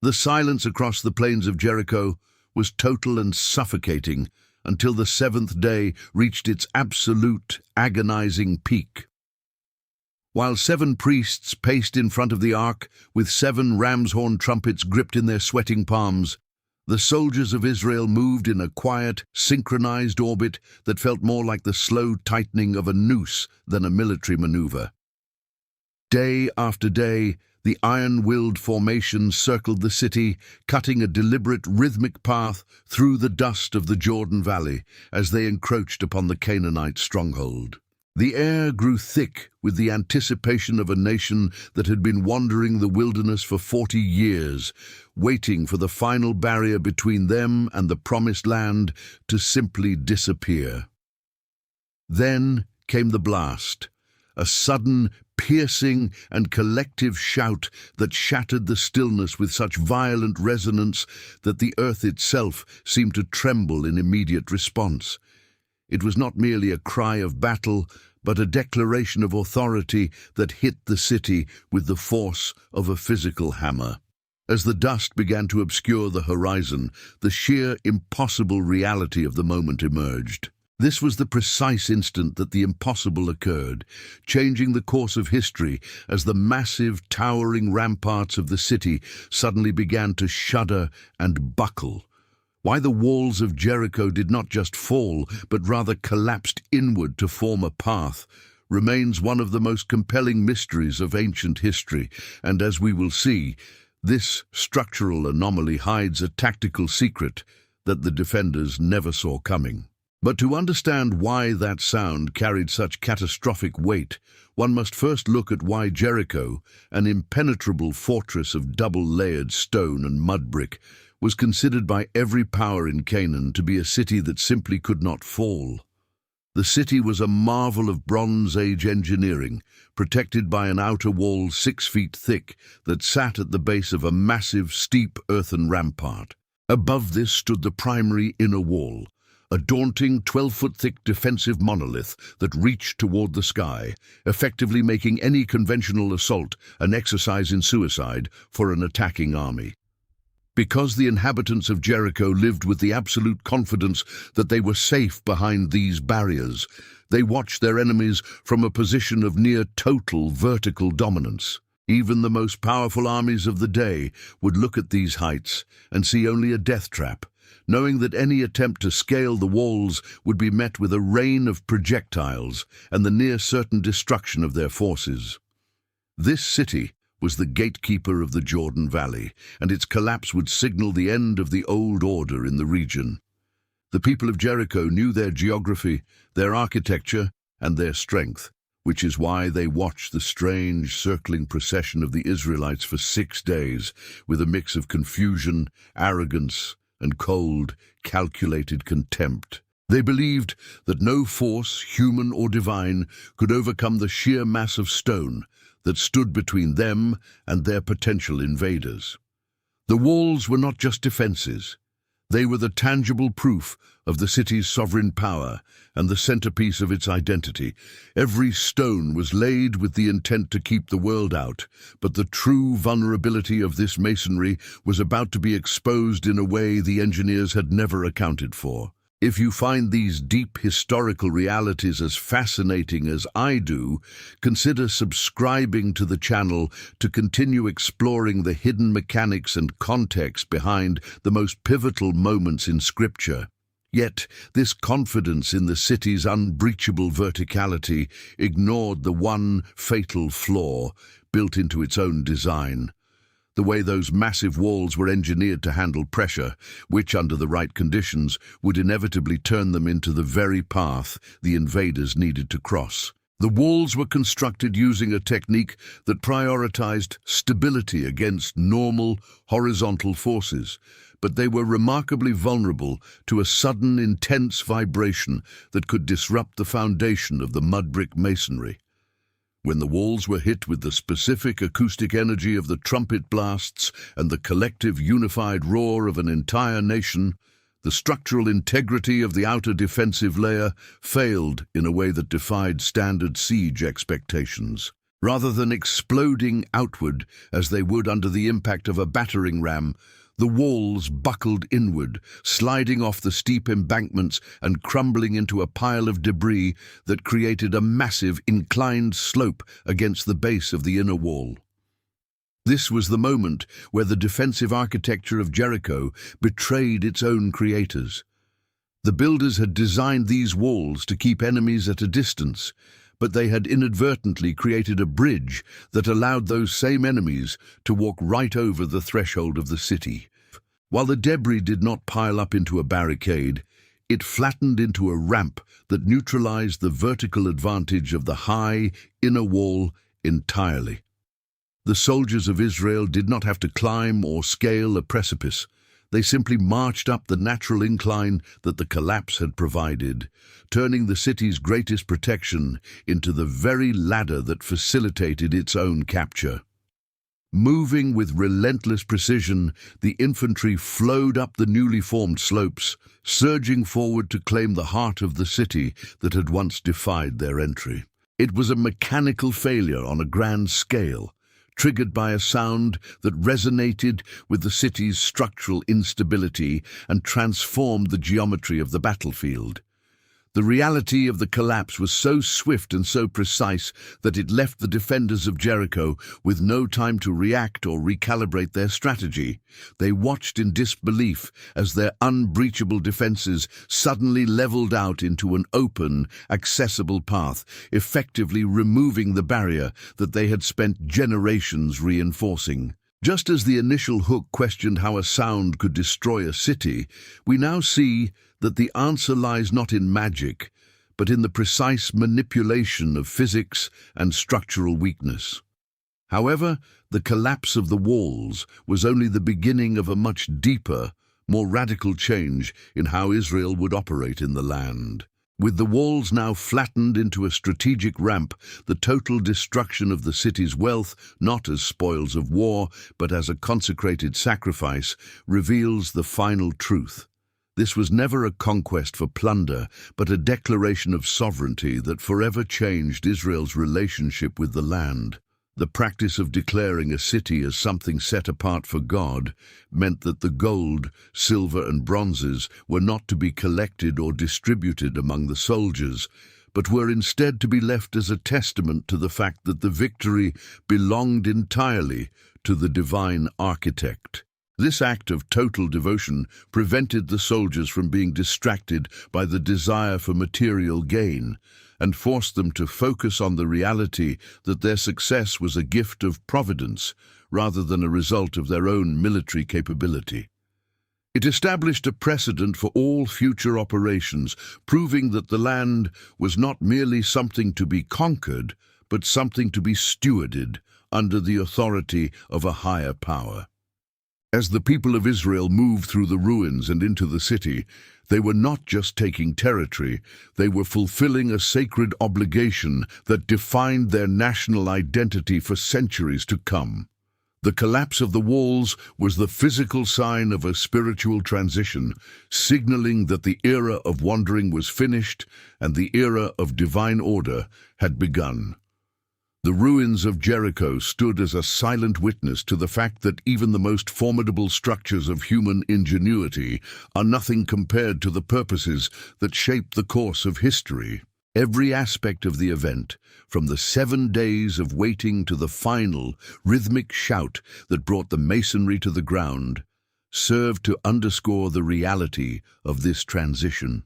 The silence across the plains of Jericho was total and suffocating until the seventh day reached its absolute, agonizing peak. While 7 priests paced in front of the ark with 7 ram's horn trumpets gripped in their sweating palms, the soldiers of Israel moved in a quiet, synchronized orbit that felt more like the slow tightening of a noose than a military maneuver. Day after day, the iron-willed formation circled the city, cutting a deliberate, rhythmic path through the dust of the Jordan Valley as they encroached upon the Canaanite stronghold. The air grew thick with the anticipation of a nation that had been wandering the wilderness for 40 years, waiting for the final barrier between them and the promised land to simply disappear. Then came the blast, a sudden, piercing and collective shout that shattered the stillness with such violent resonance that the earth itself seemed to tremble in immediate response. It was not merely a cry of battle, but a declaration of authority that hit the city with the force of a physical hammer. As the dust began to obscure the horizon, the sheer impossible reality of the moment emerged. This was the precise instant that the impossible occurred, changing the course of history as the massive, towering ramparts of the city suddenly began to shudder and buckle. Why the walls of Jericho did not just fall, but rather collapsed inward to form a path, remains one of the most compelling mysteries of ancient history, and as we will see, this structural anomaly hides a tactical secret that the defenders never saw coming. But to understand why that sound carried such catastrophic weight, one must first look at why Jericho, an impenetrable fortress of double-layered stone and mud brick, was considered by every power in Canaan to be a city that simply could not fall. The city was a marvel of Bronze Age engineering, protected by an outer wall 6 feet thick that sat at the base of a massive, steep earthen rampart. Above this stood the primary inner wall, a daunting 12-foot-thick defensive monolith that reached toward the sky, effectively making any conventional assault an exercise in suicide for an attacking army. Because the inhabitants of Jericho lived with the absolute confidence that they were safe behind these barriers, they watched their enemies from a position of near total vertical dominance. Even the most powerful armies of the day would look at these heights and see only a death trap, knowing that any attempt to scale the walls would be met with a rain of projectiles and the near-certain destruction of their forces. This city was the gatekeeper of the Jordan Valley, and its collapse would signal the end of the old order in the region. The people of Jericho knew their geography, their architecture, and their strength, which is why they watched the strange, circling procession of the Israelites for 6 days, with a mix of confusion, arrogance, and cold, calculated contempt. They believed that no force, human or divine, could overcome the sheer mass of stone that stood between them and their potential invaders. The walls were not just defenses. They were the tangible proof of the city's sovereign power and the centerpiece of its identity. Every stone was laid with the intent to keep the world out, but the true vulnerability of this masonry was about to be exposed in a way the engineers had never accounted for. If you find these deep historical realities as fascinating as I do, consider subscribing to the channel to continue exploring the hidden mechanics and context behind the most pivotal moments in Scripture. Yet, this confidence in the city's unbreachable verticality ignored the one fatal flaw built into its own design. The way those massive walls were engineered to handle pressure, which, under the right conditions, would inevitably turn them into the very path the invaders needed to cross. The walls were constructed using a technique that prioritized stability against normal, horizontal forces, but they were remarkably vulnerable to a sudden, intense vibration that could disrupt the foundation of the mud brick masonry. When the walls were hit with the specific acoustic energy of the trumpet blasts and the collective unified roar of an entire nation, the structural integrity of the outer defensive layer failed in a way that defied standard siege expectations. Rather than exploding outward as they would under the impact of a battering ram, the walls buckled inward, sliding off the steep embankments and crumbling into a pile of debris that created a massive inclined slope against the base of the inner wall. This was the moment where the defensive architecture of Jericho betrayed its own creators. The builders had designed these walls to keep enemies at a distance, but they had inadvertently created a bridge that allowed those same enemies to walk right over the threshold of the city. While the debris did not pile up into a barricade, it flattened into a ramp that neutralized the vertical advantage of the high inner wall entirely. The soldiers of Israel did not have to climb or scale a precipice. They simply marched up the natural incline that the collapse had provided, turning the city's greatest protection into the very ladder that facilitated its own capture. Moving with relentless precision, the infantry flowed up the newly formed slopes, surging forward to claim the heart of the city that had once defied their entry. It was a mechanical failure on a grand scale, triggered by a sound that resonated with the city's structural instability and transformed the geometry of the battlefield. The reality of the collapse was so swift and so precise that it left the defenders of Jericho with no time to react or recalibrate their strategy. They watched in disbelief as their unbreachable defenses suddenly leveled out into an open, accessible path, effectively removing the barrier that they had spent generations reinforcing. Just as the initial hook questioned how a sound could destroy a city, we now see that the answer lies not in magic, but in the precise manipulation of physics and structural weakness. However, the collapse of the walls was only the beginning of a much deeper, more radical change in how Israel would operate in the land. With the walls now flattened into a strategic ramp, the total destruction of the city's wealth, not as spoils of war, but as a consecrated sacrifice, reveals the final truth. This was never a conquest for plunder, but a declaration of sovereignty that forever changed Israel's relationship with the land. The practice of declaring a city as something set apart for God meant that the gold, silver, and bronzes were not to be collected or distributed among the soldiers, but were instead to be left as a testament to the fact that the victory belonged entirely to the divine architect. This act of total devotion prevented the soldiers from being distracted by the desire for material gain, and forced them to focus on the reality that their success was a gift of providence rather than a result of their own military capability. It established a precedent for all future operations, proving that the land was not merely something to be conquered, but something to be stewarded under the authority of a higher power. As the people of Israel moved through the ruins and into the city, they were not just taking territory, they were fulfilling a sacred obligation that defined their national identity for centuries to come. The collapse of the walls was the physical sign of a spiritual transition, signaling that the era of wandering was finished and the era of divine order had begun. The ruins of Jericho stood as a silent witness to the fact that even the most formidable structures of human ingenuity are nothing compared to the purposes that shape the course of history. Every aspect of the event, from the 7 days of waiting to the final, rhythmic shout that brought the masonry to the ground, served to underscore the reality of this transition.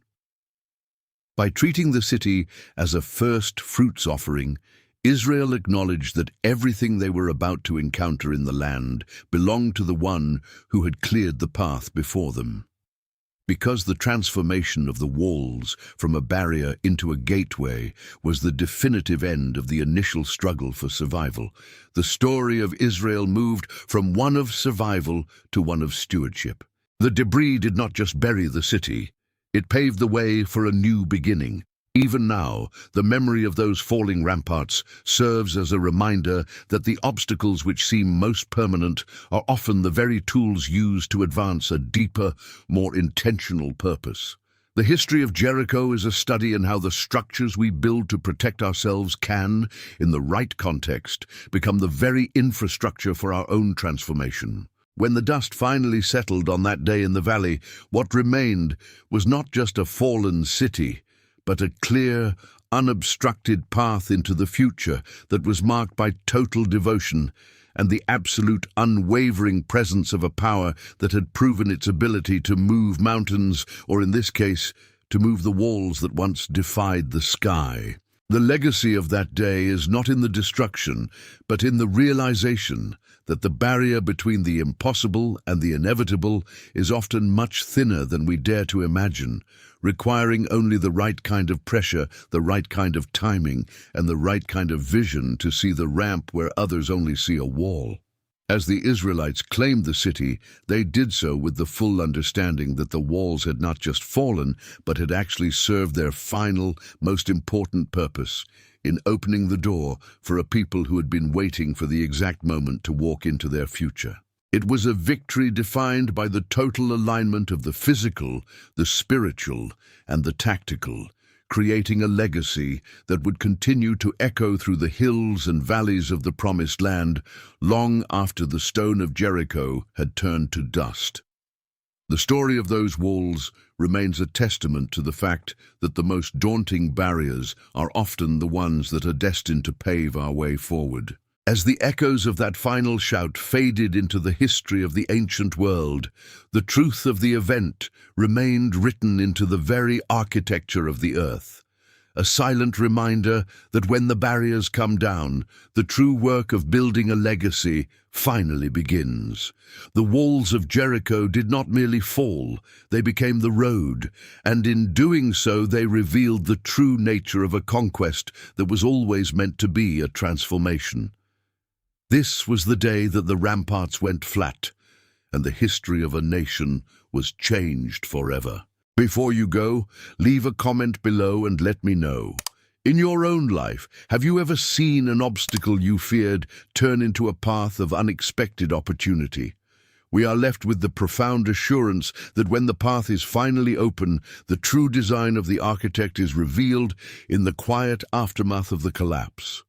By treating the city as a first fruits offering, Israel acknowledged that everything they were about to encounter in the land belonged to the one who had cleared the path before them. Because the transformation of the walls from a barrier into a gateway was the definitive end of the initial struggle for survival, the story of Israel moved from one of survival to one of stewardship. The debris did not just bury the city, it paved the way for a new beginning. Even now, the memory of those falling ramparts serves as a reminder that the obstacles which seem most permanent are often the very tools used to advance a deeper, more intentional purpose. The history of Jericho is a study in how the structures we build to protect ourselves can, in the right context, become the very infrastructure for our own transformation. When the dust finally settled on that day in the valley, what remained was not just a fallen city, but a clear, unobstructed path into the future that was marked by total devotion and the absolute unwavering presence of a power that had proven its ability to move mountains, or in this case, to move the walls that once defied the sky. The legacy of that day is not in the destruction, but in the realization that the barrier between the impossible and the inevitable is often much thinner than we dare to imagine, requiring only the right kind of pressure, the right kind of timing, and the right kind of vision to see the ramp where others only see a wall. As the Israelites claimed the city, they did so with the full understanding that the walls had not just fallen, but had actually served their final, most important purpose, in opening the door for a people who had been waiting for the exact moment to walk into their future. It was a victory defined by the total alignment of the physical, the spiritual, and the tactical, creating a legacy that would continue to echo through the hills and valleys of the Promised Land long after the stone of Jericho had turned to dust. The story of those walls remains a testament to the fact that the most daunting barriers are often the ones that are destined to pave our way forward. As the echoes of that final shout faded into the history of the ancient world, the truth of the event remained written into the very architecture of the earth. A silent reminder that when the barriers come down, the true work of building a legacy finally begins. The walls of Jericho did not merely fall, they became the road, and in doing so they revealed the true nature of a conquest that was always meant to be a transformation. This was the day that the ramparts went flat, and the history of a nation was changed forever. Before you go, leave a comment below and let me know. In your own life, have you ever seen an obstacle you feared turn into a path of unexpected opportunity? We are left with the profound assurance that when the path is finally open, the true design of the architect is revealed in the quiet aftermath of the collapse.